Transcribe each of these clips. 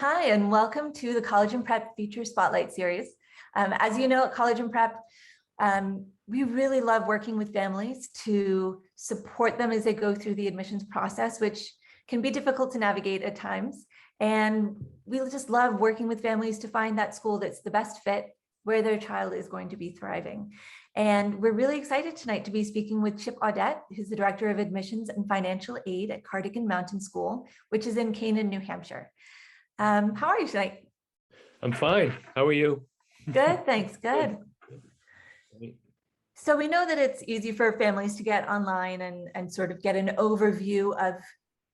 Hi, and welcome to the College and Prep Feature Spotlight Series. As you know, at College and Prep, we really love working with families to support them as they go through the admissions process, which can be difficult to navigate at times. And we just love working with families to find that school that's the best fit where their child is going to be thriving. And we're really excited tonight to be speaking with Audette, who's the Director of Admissions and Financial Aid at Cardigan Mountain School, which is in Canaan, New Hampshire. How are you tonight? I'm fine. How are you? Good, thanks. Good. So we know that it's easy for families to get online and sort of get an overview of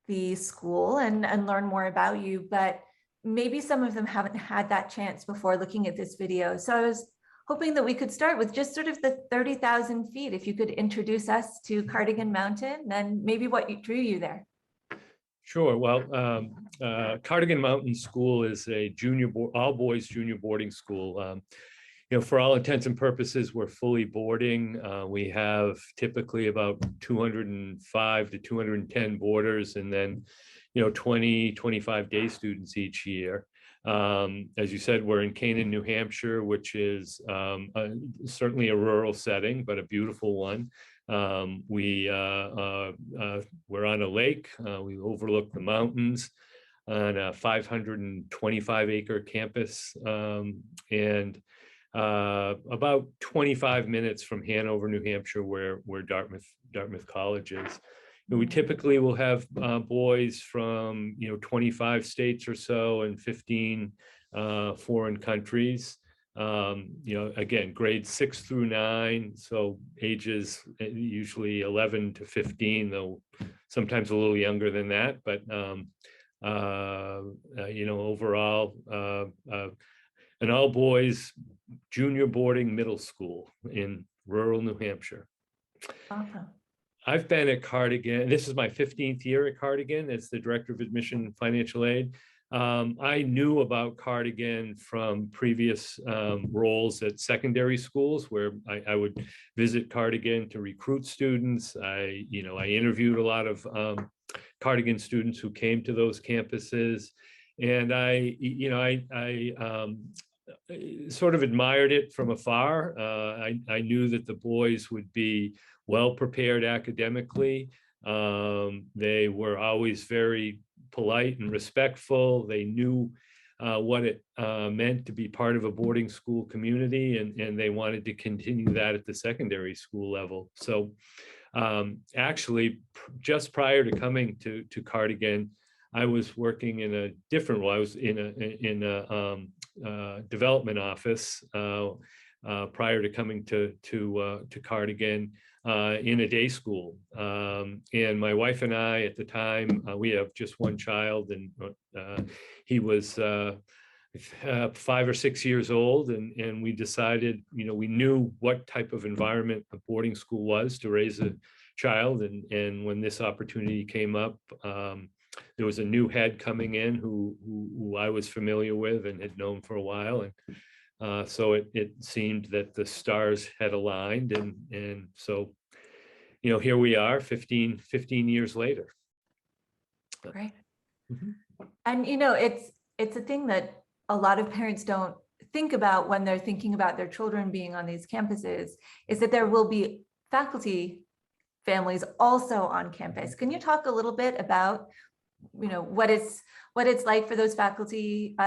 the school and learn more about you, but maybe some of them haven't had that chance before looking at this video. So I was hoping that we could start with just sort of the 30,000 feet. If you could introduce us to Cardigan Mountain and maybe what drew you there. Sure. Well, Cardigan Mountain School is a all-boys junior boarding school. For all intents and purposes, we're fully boarding. We have typically about 205 to 210 boarders, and then 20, 25 day students each year. As you said, we're in Canaan, New Hampshire, which is certainly a rural setting, but a beautiful one. We're on a lake. We overlook the mountains on a 525 acre campus, and about 25 minutes from Hanover, New Hampshire, where Dartmouth College is. We typically will have boys from 25 states or so and 15 foreign countries. Again, grades 6 through 9, so ages usually 11 to 15, though sometimes a little younger than that. But overall, an all boys junior boarding middle school in rural New Hampshire. Awesome. I've been at Cardigan. This is my 15th year at Cardigan as the Director of Admission and Financial Aid. I knew about Cardigan from previous roles at secondary schools where I would visit Cardigan to recruit students. I interviewed a lot of Cardigan students who came to those campuses, and I sort of admired it from afar. I knew that the boys would be well prepared academically. They were always very polite and respectful. They knew what it meant to be part of a boarding school community, and they wanted to continue that at the secondary school level. So actually, just prior to coming to Cardigan, I was working in a different role. I was in a development office prior to coming to Cardigan in a day school. And my wife and I, at the time, we have just one child, and he was 5 or 6 years old, and we decided, we knew what type of environment a boarding school was to raise a child, and when this opportunity came up, there was a new head coming in who I was familiar with and had known for a while, and so it seemed that the stars had aligned, and so here we are 15 years later. Great. Mm-hmm. And it's a thing that a lot of parents don't think about when they're thinking about their children being on these campuses, is that there will be faculty families also on campus. Can you talk a little bit about what it's like for those faculty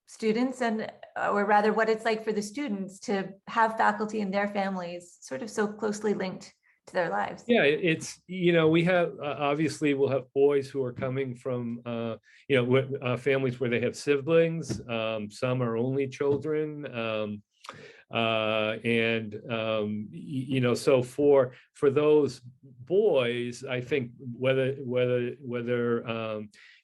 students, or rather what it's like for the students to have faculty and their families sort of so closely linked to their lives? Yeah, it's, we have, obviously we'll have boys who are coming from, families where they have siblings. Some are only children. So for those boys, I think whether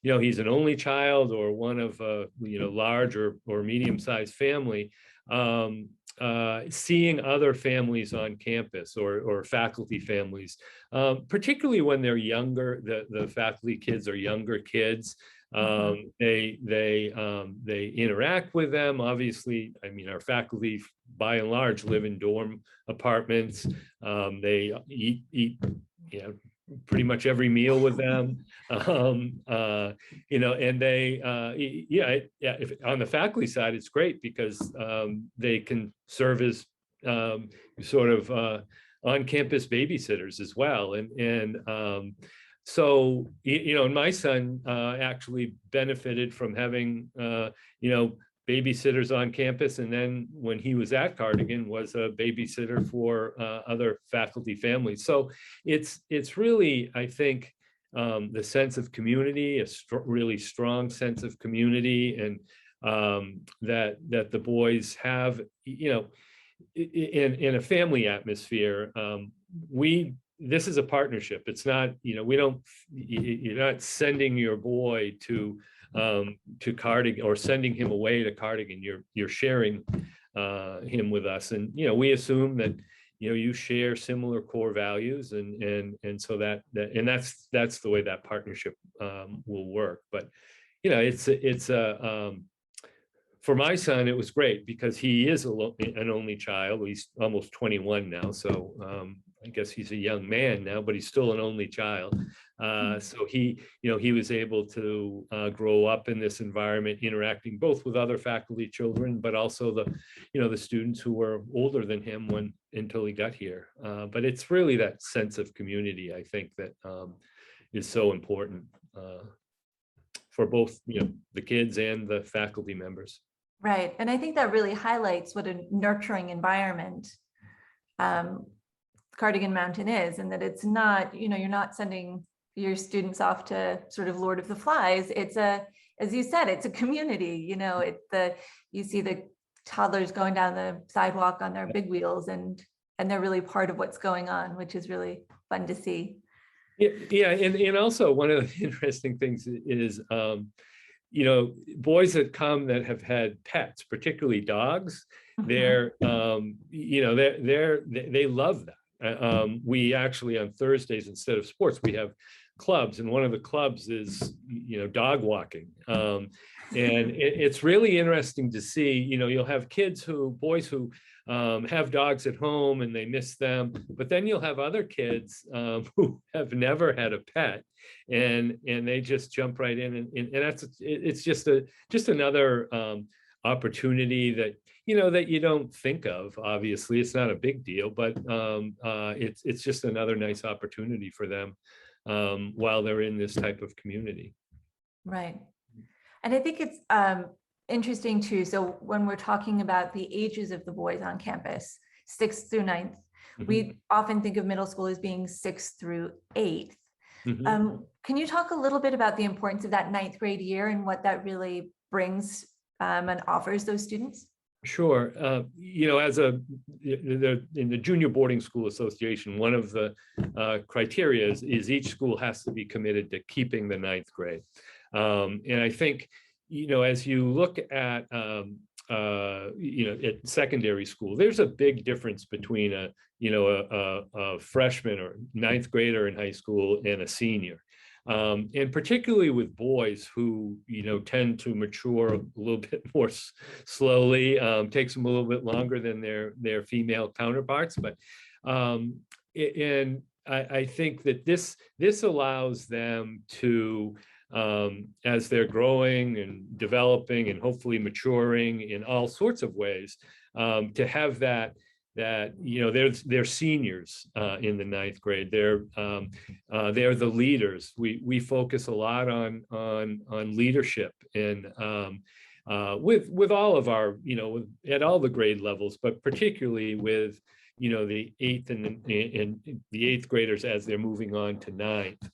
he's an only child or one of a large or medium-sized family, seeing other families on campus or faculty families, particularly when they're younger, the faculty kids are younger kids. They interact with them. Obviously, our faculty by and large live in dorm apartments. They eat pretty much every meal with them. You know, and they, if on the faculty side, it's great because they can serve as sort of on-campus babysitters as well. So, you know, and my son actually benefited from having, you know, babysitters on campus. And then when he was at Cardigan, was a babysitter for other faculty families. So it's really, I think, the sense of community, really strong sense of community, and that the boys have, you know, in a family atmosphere. This is a partnership. It's not, you know, you're not sending your boy to Cardigan or sending him away to Cardigan. You're sharing him with us, and you know, we assume that, you know, you share similar core values, and so that's the way that partnership will work. But you know, it's for my son, it was great because he is an only child. He's almost 21 now, so I guess he's a young man now, but he's still an only child. So he, you know, he was able to grow up in this environment, interacting both with other faculty children, but also the, you know, the students who were older than him until he got here. But it's really that sense of community, I think, that is so important for both, you know, the kids and the faculty members. Right. And I think that really highlights what a nurturing environment Cardigan Mountain is, and that it's not, you know, you're not sending your students off to sort of Lord of the Flies. It's as you said, it's a community, you know, you see the toddlers going down the sidewalk on their big wheels, and they're really part of what's going on, which is really fun to see. Yeah. And also one of the interesting things is, you know, boys that come that have had pets, particularly dogs, they're, you know, they love that. We actually, on Thursdays, instead of sports, we have clubs, and one of the clubs is, you know, dog walking. And it's really interesting to see, you know, you'll have boys who have dogs at home and they miss them, but then you'll have other kids who have never had a pet, and they just jump right in, and it's just another opportunity that, you know, that you don't think of. Obviously, it's not a big deal, but it's just another nice opportunity for them while they're in this type of community. Right. And I think it's interesting too. So when we're talking about the ages of the boys on campus, 6th through 9th, we often think of middle school as being 6th through 8th. Can you talk a little bit about the importance of that 9th grade year and what that really brings and offers those students? Sure. You know, in the Junior Boarding School Association, one of the criteria is each school has to be committed to keeping the 9th grade. And I think, you know, as you look at, you know, at secondary school, there's a big difference between a freshman or 9th grader in high school and a senior. And particularly with boys who, you know, tend to mature a little bit more slowly, takes them a little bit longer than their female counterparts. But and I think that this allows them to, as they're growing and developing and hopefully maturing in all sorts of ways, to have that, you know, they're seniors in the 9th grade. They're the leaders. We focus a lot on leadership, and with all of our, you know, at all the grade levels, but particularly with, you know, the 8th and the 8th graders as they're moving on to 9th.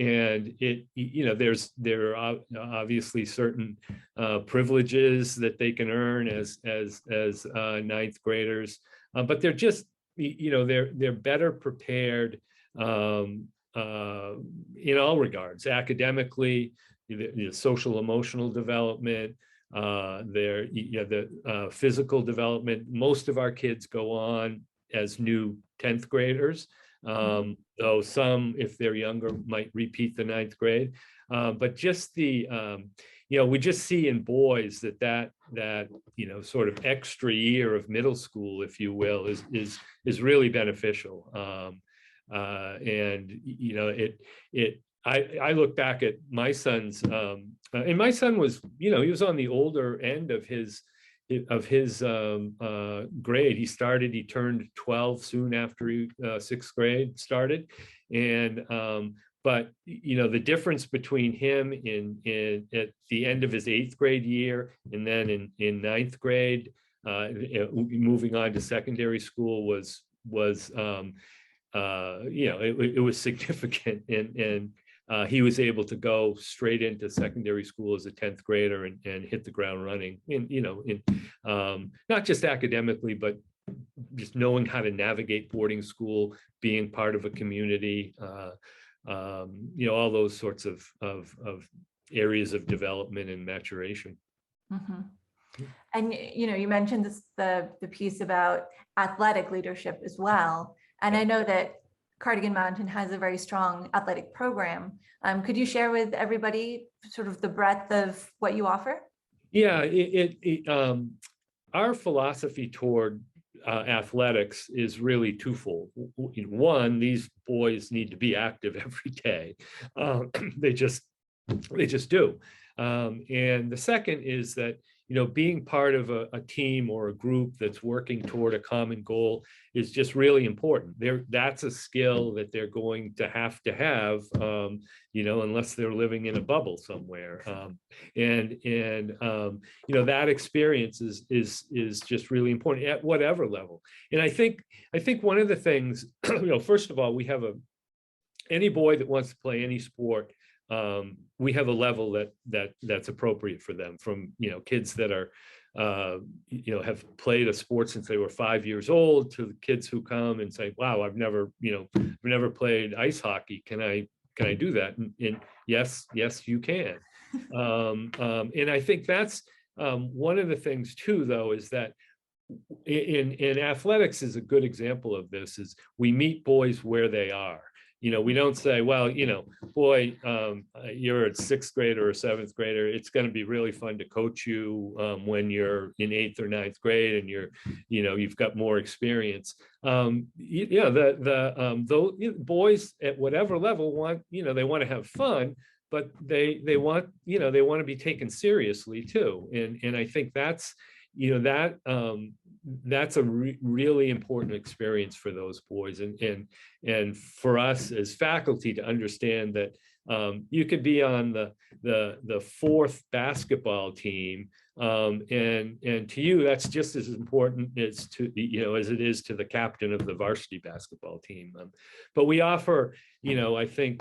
And it, you know, there are obviously certain privileges that they can earn as 9th graders, but they're just, you know, they're better prepared in all regards, academically, the social emotional development, the physical development. Most of our kids go on as new 10th graders. Though some, if they're younger, might repeat the 9th grade. But just the, you know, we just see in boys that, you know, sort of extra year of middle school, if you will, is really beneficial. And I look back at my son's, and my son was, he was on the older end of his grade. He turned 12 soon after sixth grade started. And but the difference between him at the end of his eighth grade year and then in ninth grade, moving on to secondary school was it was significant. And he was able to go straight into secondary school as a 10th grader and hit the ground running, not just academically, but just knowing how to navigate boarding school, being part of a community, all those sorts of areas of development and maturation. Mm-hmm. And you mentioned the piece about athletic leadership as well. And I know that Cardigan Mountain has a very strong athletic program. Could you share with everybody sort of the breadth of what you offer? Yeah, our philosophy toward athletics is really twofold. One, these boys need to be active every day. They just do. And the second is that being part of a team or a group that's working toward a common goal is just really important. That's a skill that they're going to have, unless they're living in a bubble somewhere. That experience is just really important at whatever level. And I think one of the things, first of all, we have any boy that wants to play any sport. We have a level that's appropriate for them, from kids that are have played a sport since they were 5 years old, to the kids who come and say, wow, I've never played ice hockey. Can I do that? And yes, you can. And I think that's one of the things too, though, is that in athletics is a good example of this, is we meet boys where they are. We don't say, well, boy, you're a sixth grader or seventh grader. It's going to be really fun to coach you when you're in eighth or ninth grade and you've got more experience. The boys at whatever level want, they want to have fun, but they want to be taken seriously too. And I think that's a really important experience for those boys, and for us as faculty to understand that you could be on the fourth basketball team, and to you that's just as important as it is to the captain of the varsity basketball team. But we offer I think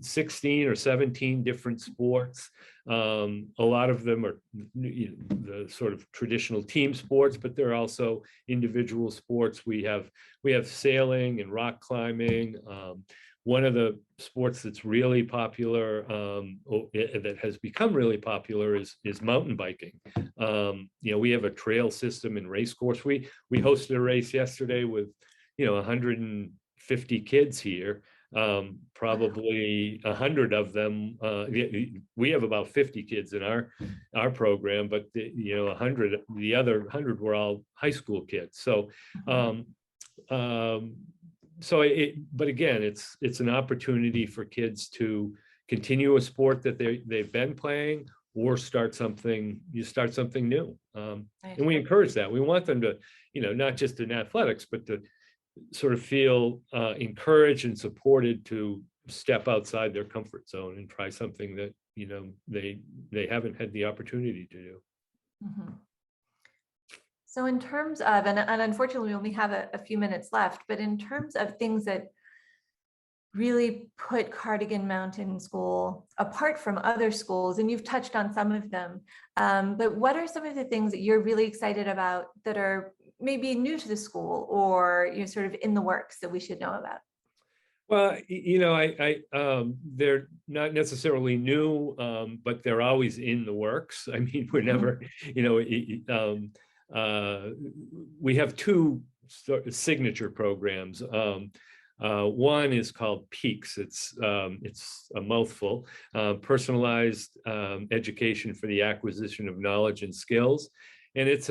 16 or 17 different sports. A lot of them are the sort of traditional team sports, but there are also individual sports. We have sailing and rock climbing. One of the sports that's really popular, that has become really popular, is mountain biking. We have a trail system and race course. We hosted a race yesterday with 150 kids here. Probably 100 of them. We have about 50 kids in our program, but the other 100 were all high school kids. So but again, it's an opportunity for kids to continue a sport that they've been playing, or start something new. And we encourage that. We want them to, not just in athletics, but to sort of feel encouraged and supported to step outside their comfort zone and try something that they haven't had the opportunity to do. Mm-hmm. So in terms of, and unfortunately we only have a few minutes left, but in terms of things that really put Cardigan Mountain School apart from other schools, and you've touched on some of them, but what are some of the things that you're really excited about that are maybe new to the school, or sort of in the works, that we should know about? Well, they're not necessarily new, but they're always in the works. I mean, we're never, we have two signature programs. One is called PEAKS. It's a mouthful. Personalized education for the acquisition of knowledge and skills. And it's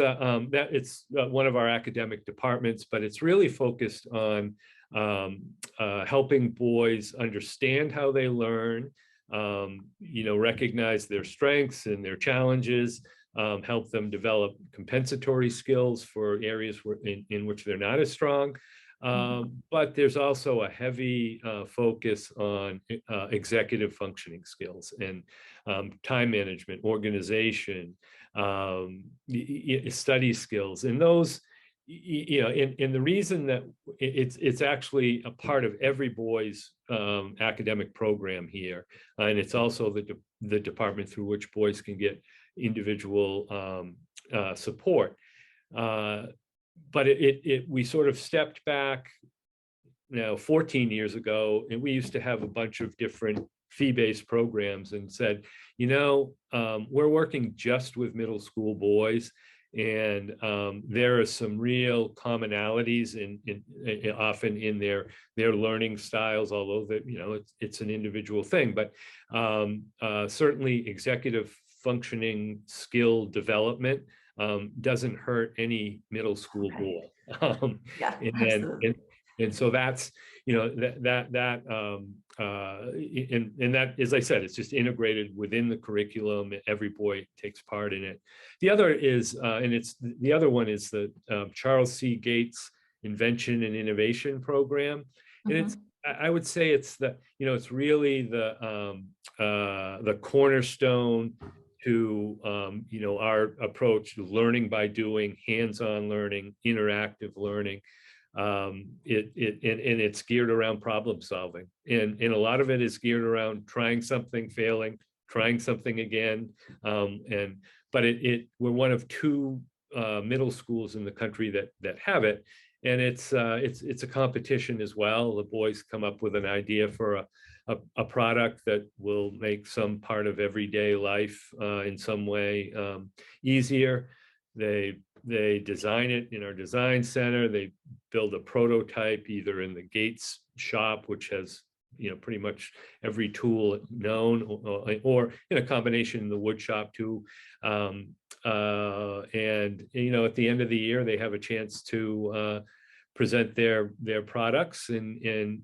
one of our academic departments, but it's really focused on helping boys understand how they learn, recognize their strengths and their challenges, help them develop compensatory skills for areas in which they're not as strong. But there's also a heavy focus on executive functioning skills and time management, organization, study skills, and those, and the reason that it's actually a part of every boy's academic program here, and it's also the department through which boys can get individual support. But we sort of stepped back 14 years ago, and we used to have a bunch of different fee-based programs and said, we're working just with middle school boys, and there are some real commonalities often in their learning styles, although that it's an individual thing, but certainly executive functioning skill development doesn't hurt any middle school boy. Yeah, and so that's, and that, as I said, it's just integrated within the curriculum. Every boy takes part in it. The other is, the other one is the Charles C. Gates Invention and Innovation Program. And I would say it's it's really the cornerstone to our approach to learning by doing, hands-on learning, interactive learning. It's geared around problem solving, and a lot of it is geared around trying something, failing, trying something again. But we're one of two middle schools in the country that have it, and it's a competition as well. The boys come up with an idea for a product that will make some part of everyday life in some way easier. They design it in our design center. They build a prototype either in the Gates shop, which has pretty much every tool known, or in a combination in the wood shop too. And at the end of the year, they have a chance to present their products, and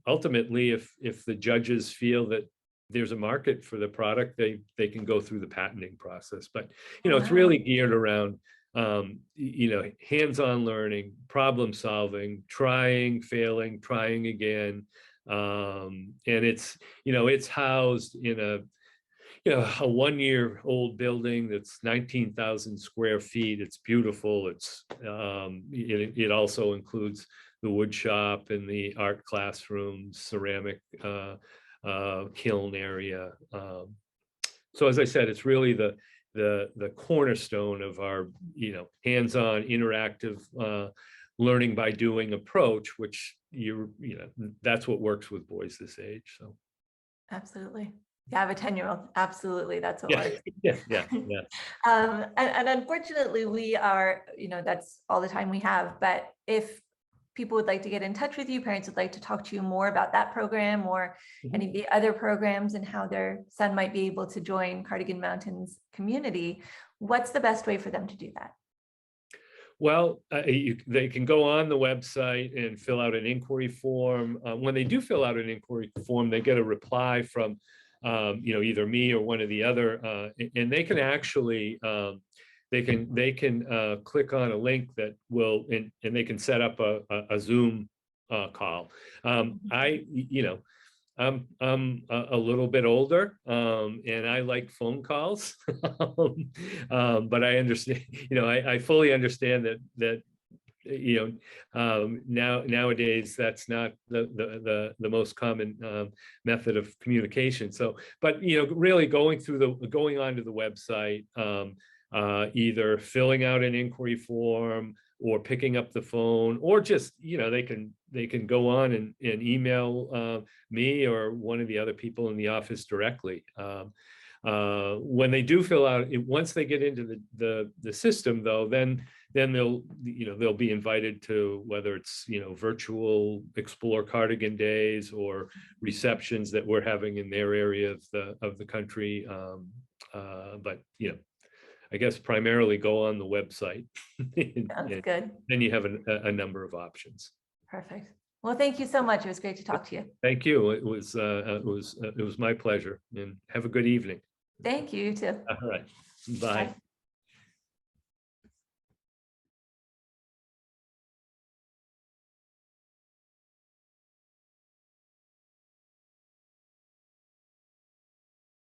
ultimately, if the judges feel that there's a market for the product, they can go through the patenting process. But it's really geared around hands-on learning, problem solving, trying, failing, trying again, and it's housed in a 1-year-old building that's 19,000 square feet. It's beautiful. It also includes the wood shop and the art classrooms, ceramic kiln area. So as I said, it's really the cornerstone of our hands-on interactive learning by doing approach, which that's what works with boys this age. So absolutely. Yeah, I have a 10-year-old. Absolutely, that's what works. Yeah. And unfortunately, we are, that's all the time we have. But if people would like to get in touch with you, parents would like to talk to you more about that program or any of the other programs and how their son might be able to join Cardigan Mountain's community, what's the best way for them to do that? Well, they can go on the website and fill out an inquiry form. When they do fill out an inquiry form, they get a reply from either me or one of the other, and they can actually they can click on a link that will, and they can set up a Zoom call. I'm a little bit older, and I like phone calls, but I understand, I fully understand that nowadays that's not the most common method of communication. So, but really going onto the website, either filling out an inquiry form or picking up the phone, or just they can go on and email me or one of the other people in the office directly. When they do fill out, once they get into the system, though, then they'll be invited to, whether it's virtual Explore Cardigan days or receptions that we're having in their area of the country. But I guess primarily go on the website. Sounds good. Then you have a number of options. Perfect. Well, thank you so much. It was great to talk to you. Thank you. It was my pleasure, and have a good evening. Thank you, you too. All right. Bye. Bye.